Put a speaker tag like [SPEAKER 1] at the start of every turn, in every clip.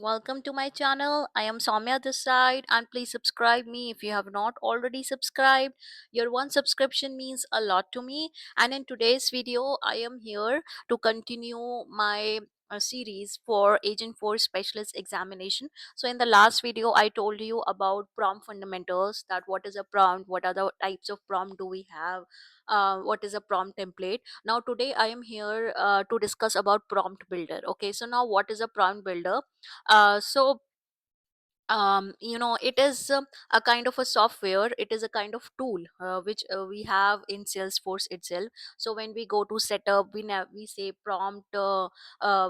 [SPEAKER 1] Welcome to my channel. I am Soumya this side, and please subscribe me if you have not already subscribed. Your one subscription means a lot to me. And in today's video, I am here to continue my series for Agent 4 Specialist Examination. So in the last video, I told you about prompt fundamentals, that what is a prompt, what are the types of prompt do we have, what is a prompt template. Now today I am here to discuss about prompt builder. Okay, so now what is a prompt builder? So it is a kind of a software. It is a kind of tool which we have in Salesforce itself. So when we go to setup, we say prompt,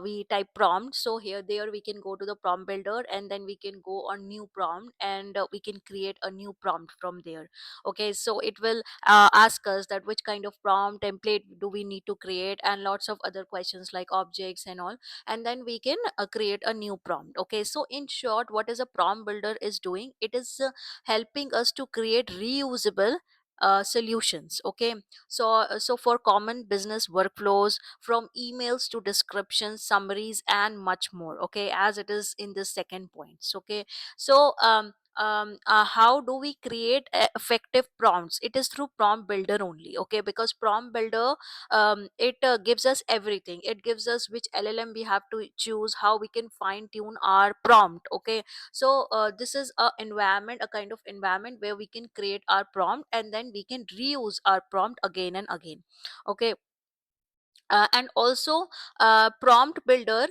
[SPEAKER 1] we type prompt. So here there we can go to the prompt builder, and then we can go on new prompt, and we can create a new prompt from there. Okay, so it will ask us that which kind of prompt template do we need to create, and lots of other questions like objects and all, and then we can create a new prompt. Okay, so in short, what is a prompt builder is doing, it is helping us to create reusable solutions. Okay, so for common business workflows, from emails to descriptions, summaries, and much more. Okay, as it is in the second point. Okay, so how do we create effective prompts? It is through prompt builder only. Okay, because prompt builder, it gives us everything. It gives us which LLM we have to choose, how we can fine tune our prompt. Okay, so this is a environment, a kind of environment where we can create our prompt, and then we can reuse our prompt again and again. Okay, and also prompt builder,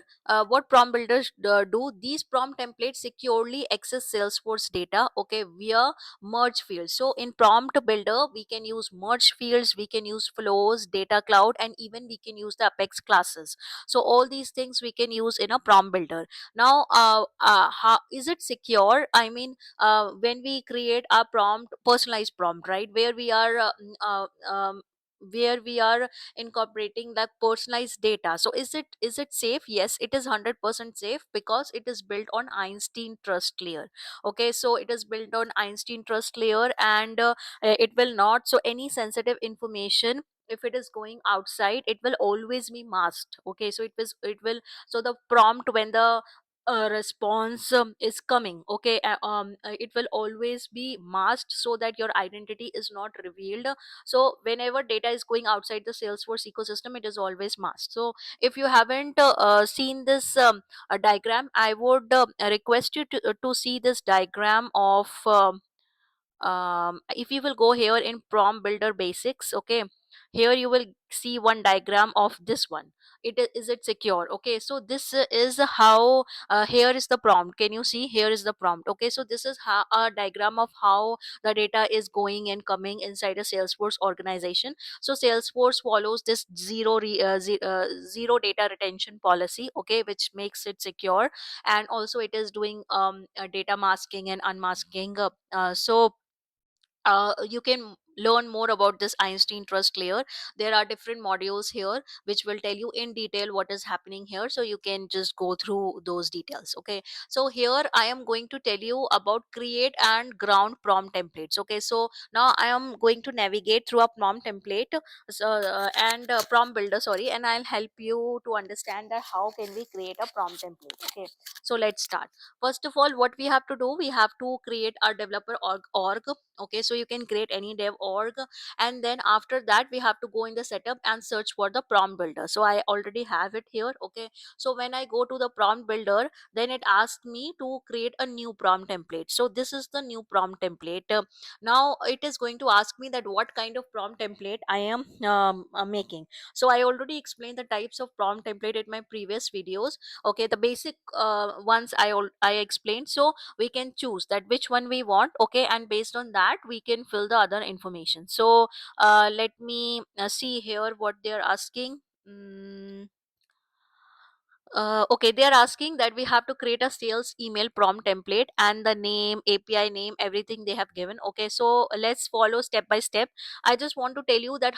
[SPEAKER 1] what prompt builders do, these prompt templates securely access Salesforce data, okay, via merge fields. So in prompt builder we can use merge fields, we can use flows, data cloud, and even we can use the Apex classes. So all these things we can use in a prompt builder. Now how is it secure? I mean, when we create a prompt, personalized prompt, right, where we are incorporating that personalized data. So is it safe? Yes, it is 100% safe, because it is built on Einstein trust layer. Okay, so it is built on Einstein trust layer, and it will not, so any sensitive information, if it is going outside, it will always be masked. Okay, so it will, so the prompt, when the response is coming, okay, it will always be masked, so that your identity is not revealed. So whenever data is going outside the Salesforce ecosystem, it is always masked. So if you haven't seen this diagram, I would request you to see this diagram of if you will go here in prompt builder basics. Okay, here you will see one diagram of this one. Is it secure? Okay, so this is how, here is the prompt. Can you see? Here is the prompt. Okay, so this is how, a diagram of how the data is going and coming inside a Salesforce organization. So Salesforce follows this zero data retention policy, okay, which makes it secure. And also it is doing data masking and unmasking. So you can learn more about this Einstein trust layer. There are different modules here which will tell you in detail what is happening here, so you can just go through those details. Okay, so here I am going to tell you about create and ground prompt templates. Okay, so now I am going to navigate through a prompt template, so and prompt builder, sorry, and I'll help you to understand that how can we create a prompt template. Okay, so let's start. First of all, what we have to do, we have to create our developer org. Okay, so you can create any dev org, and then after that we have to go in the setup and search for the prompt builder. So I already have it here. Okay, so when I go to the prompt builder, then it asks me to create a new prompt template. So this is the new prompt template. Now it is going to ask me that what kind of prompt template I am making. So I already explained the types of prompt template in my previous videos. Okay, the basic ones I explained. So we can choose that which one we want. Okay, and based on that we can fill the other information. So let me see here what they're asking. Okay, they are asking that we have to create a sales email prompt template, and the name, API name, everything they have given. Okay, so let's follow step by step. I just want to tell you that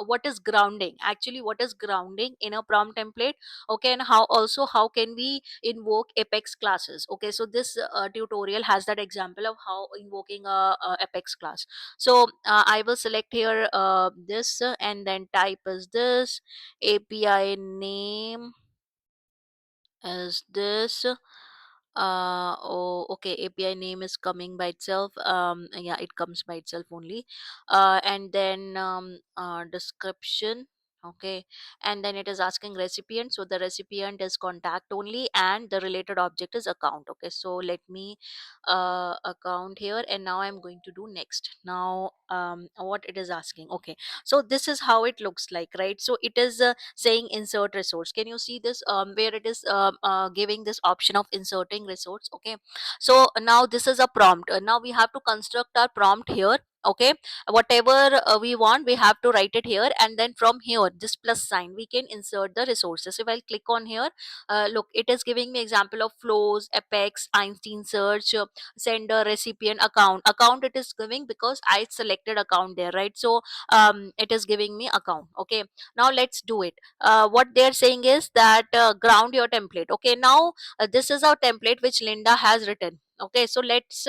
[SPEAKER 1] what is grounding, actually what is grounding in a prompt template. Okay, and how can we invoke Apex classes. Okay, so this tutorial has that example of how invoking a Apex class. So I will select here this, and then type is this, API name is this, Oh, okay, API name is coming by itself. Yeah, it comes by itself only. And then description. Okay, and then it is asking recipient, so the recipient is contact only, and the related object is account. Okay, so let me account here, and now I'm going to do next. Now what it is asking. Okay, so this is how it looks like, right? So it is saying insert resource. Can you see this, where it is giving this option of inserting resource? Okay, so now this is a prompt. Now we have to construct our prompt here. Okay, whatever we want, we have to write it here, and then from here, this plus sign, we can insert the resources. If I click on here, look, it is giving me example of flows, apex, Einstein search, sender, recipient, account it is giving because I selected account there, right? So it is giving me account. Okay, now let's do it. What they're saying is that ground your template. Okay, now this is our template which Linda has written. Okay, so let's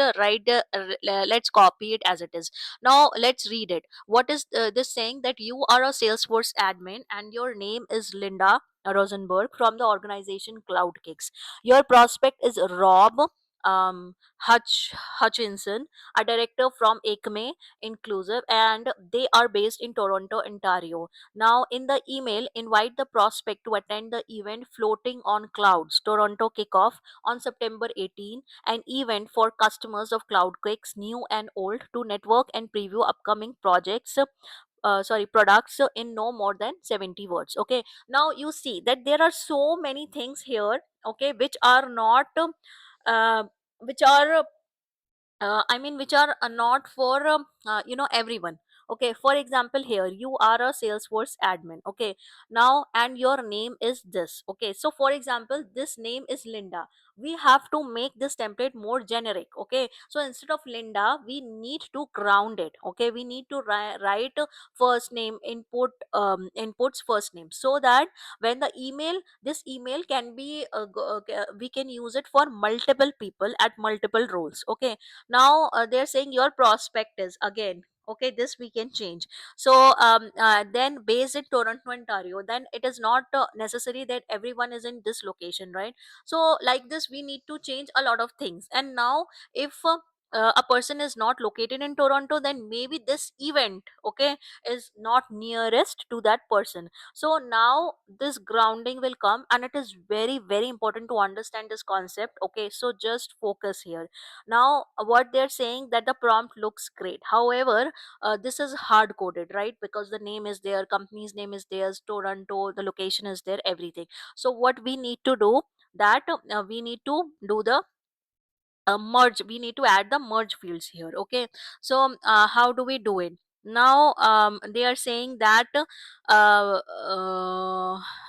[SPEAKER 1] let's copy it as it is. Now let's read it. What is this saying? That you are a Salesforce admin and your name is Linda Rosenberg from the organization CloudKicks. Your prospect is Rob Hutchinson, a director from Acme Inclusive, and they are based in Toronto, Ontario. Now, in the email, invite the prospect to attend the event Floating on Clouds Toronto Kickoff on September 18, an event for customers of CloudQuakes, new and old, to network and preview upcoming products in no more than 70 words. Okay, now you see that there are so many things here, okay, which are not uh, which are I mean, which are not for everyone. Okay, for example, here you are a Salesforce admin. Okay, now, and your name is this. Okay, so for example, this name is Linda. We have to make this template more generic. Okay, so instead of Linda, we need to ground it. Okay, we need to write first name input, inputs first name, so that when the email, this email can be we can use it for multiple people at multiple roles. Okay, now they're saying your prospect is again. Okay, this we can change. So then based in Toronto, Ontario, then it is not necessary that everyone is in this location, right? So like this we need to change a lot of things. And now if a person is not located in Toronto, then maybe this event, okay, is not nearest to that person. So now this grounding will come, and it is very very important to understand this concept. Okay, so just focus here. Now what they're saying, that the prompt looks great, however this is hard coded, right? Because the name is there, company's name is there, Toronto, the location is there, everything. So what we need to do, that we need to do the merge, we need to add the merge fields here. Okay, so how do we do it? Now they are saying that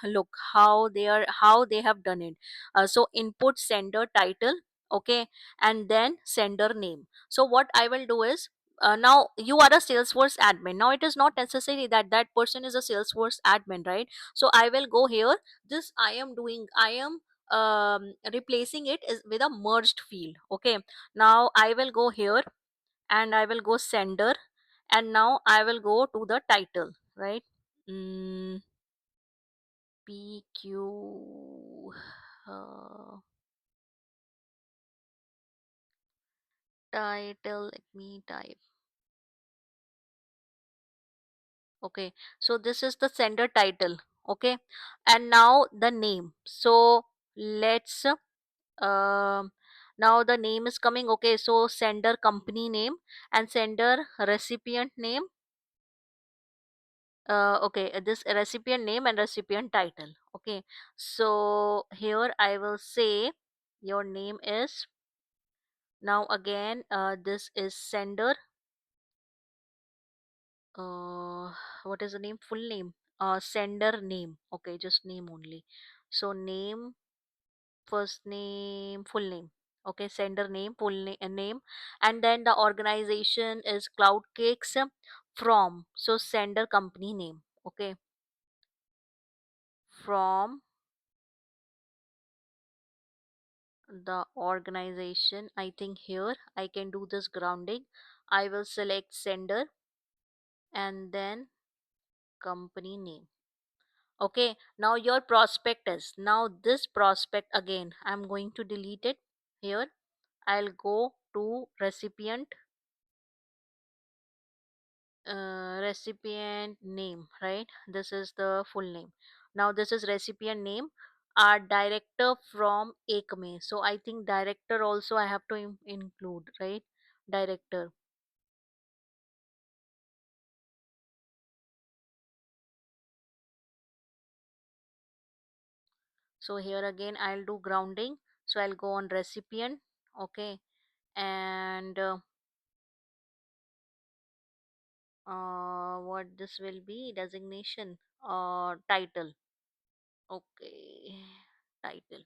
[SPEAKER 1] look how they have done it. So input sender title. Okay, and then sender name. So what I will do is, now you are a Salesforce admin. Now it is not necessary that that person is a Salesforce admin, right? So I will go here. This I am replacing it is with a merged field. Okay, now I will go here, and I will go sender, and now I will go to the title, right? mm, PQ title, let me type. Okay, so this is the sender title. Okay, and now the name. So let's now the name is coming. Okay, so sender company name and sender recipient name. Okay, this recipient name and recipient title. Okay, so here I will say your name is, now again this is sender, uh what is the name, full name, sender name. Okay, just name only. So name, first name, full name. Okay, sender name, name, and then the organization is Cloud Cakes from. So sender company name. Okay, from the organization. I think here I can do this grounding. I will select sender and then company name. Okay, now your prospect is, now this prospect again I'm going to delete it. Here I'll go to recipient name, right? This is the full name. Now this is recipient name. Our director from Ekme. So I think director also I have to include, right? Director. So here again I'll do grounding. So I'll go on recipient. Okay. And what this will be, designation or title. Okay. Title.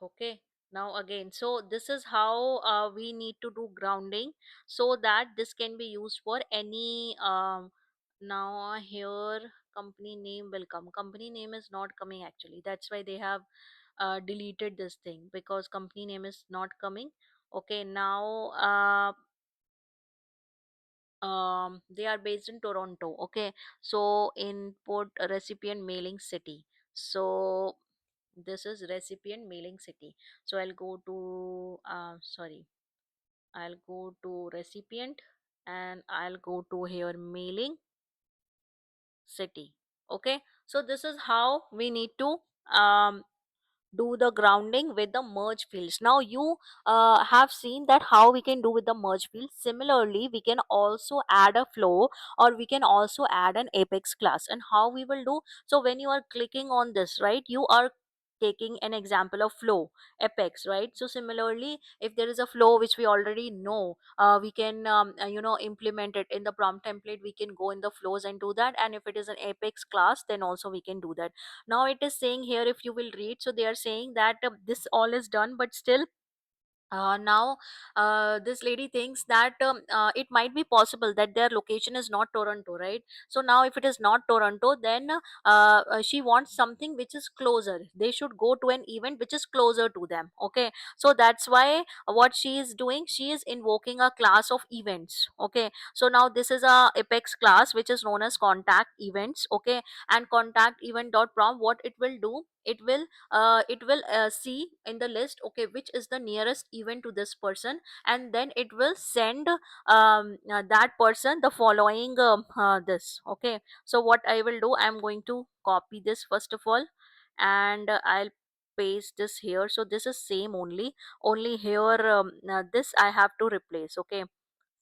[SPEAKER 1] Okay. Now again, so this is how we need to do grounding, so that this can be used for any now here company name will come. Company name is not coming actually, that's why they have deleted this thing, because company name is not coming. Okay, now they are based in Toronto. Okay, so input recipient mailing city. So this is recipient mailing city. So I'll go to sorry, I'll go to recipient, and I'll go to here mailing city. Okay, so this is how we need to um do the grounding with the merge fields. Now you have seen that how we can do with the merge field. Similarly, we can also add a flow, or we can also add an apex class. And how we will do? So when you are clicking on this, right, you are taking an example of flow apex, right? So similarly, if there is a flow which we already know, we can implement it in the prompt template. We can go in the flows and do that. And if it is an apex class, then also we can do that. Now it is saying here, if you will read, so they are saying that this all is done, but still now this lady thinks that it might be possible that their location is not Toronto, right? So now if it is not Toronto, then she wants something which is closer. They should go to an event which is closer to them. Okay, so that's why what she is doing, she is invoking a class of events. Okay, so now this is a apex class which is known as contact events. Okay, and contact event dot prompt, what it will do, it will see in the list, okay, which is the nearest event to this person, and then it will send that person the following this. Okay, so what I will do, I'm going to copy this first of all, and I'll paste this here. So this is same only here this I have to replace. Okay,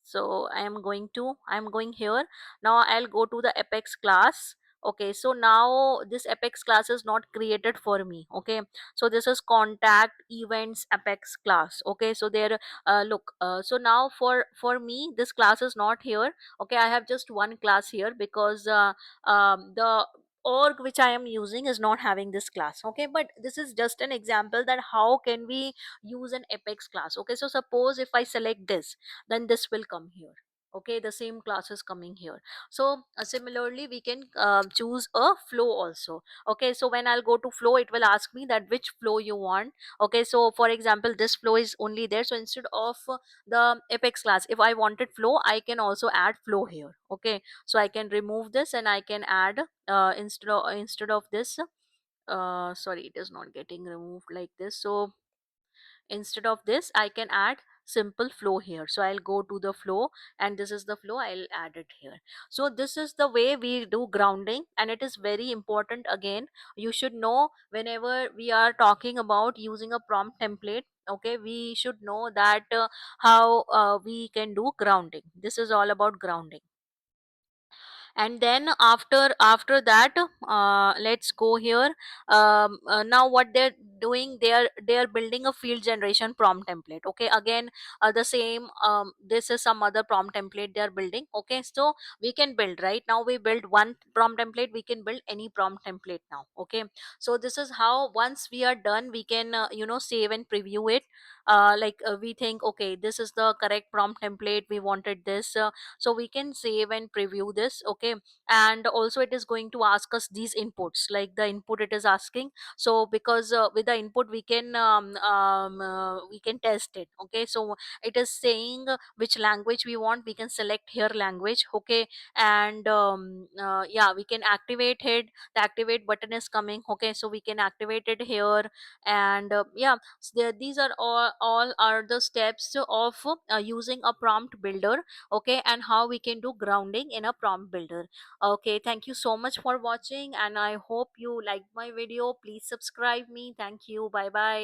[SPEAKER 1] so I'm going here. Now I'll go to the apex class. Okay, so now this apex class is not created for me. Okay, so this is contact events apex class. Okay, so there look, so now for me this class is not here. Okay, I have just one class here, because the org which I am using is not having this class. Okay, but this is just an example that how can we use an apex class. Okay, so suppose if I select this, then this will come here. Okay, the same class is coming here. So similarly we can choose a flow also. Okay, so when I'll go to flow, it will ask me that which flow you want. Okay, so for example, this flow is only there, so instead of the apex class, if I wanted flow, I can also add flow here. Okay, so I can remove this and I can add instead of this, sorry, it is not getting removed like this. So instead of this I can add simple flow here. So I'll go to the flow, and this is the flow, I'll add it here. So this is the way we do grounding, and it is very important. Again, you should know, whenever we are talking about using a prompt template, okay, we should know that how we can do grounding. This is all about grounding. And then after that, let's go here. Now what they're doing, they are building a field generation prompt template. Okay, again, the same, this is some other prompt template they are building. Okay, so we can build, right now we build one prompt template, we can build any prompt template now. Okay, so this is how, once we are done, we can save and preview it. We think, okay, this is the correct prompt template, we wanted this, so we can save and preview this. Okay, and also it is going to ask us these inputs, like the input it is asking. So because with the input we can test it. Okay, so it is saying which language we want. We can select here language. Okay, and yeah, we can activate it. The activate button is coming. Okay, so we can activate it here. And yeah, so these are all are the steps of using a prompt builder. Okay, and how we can do grounding in a prompt builder. Okay, thank you so much for watching, and I hope you liked my video. Please subscribe me. Thank you. Bye bye.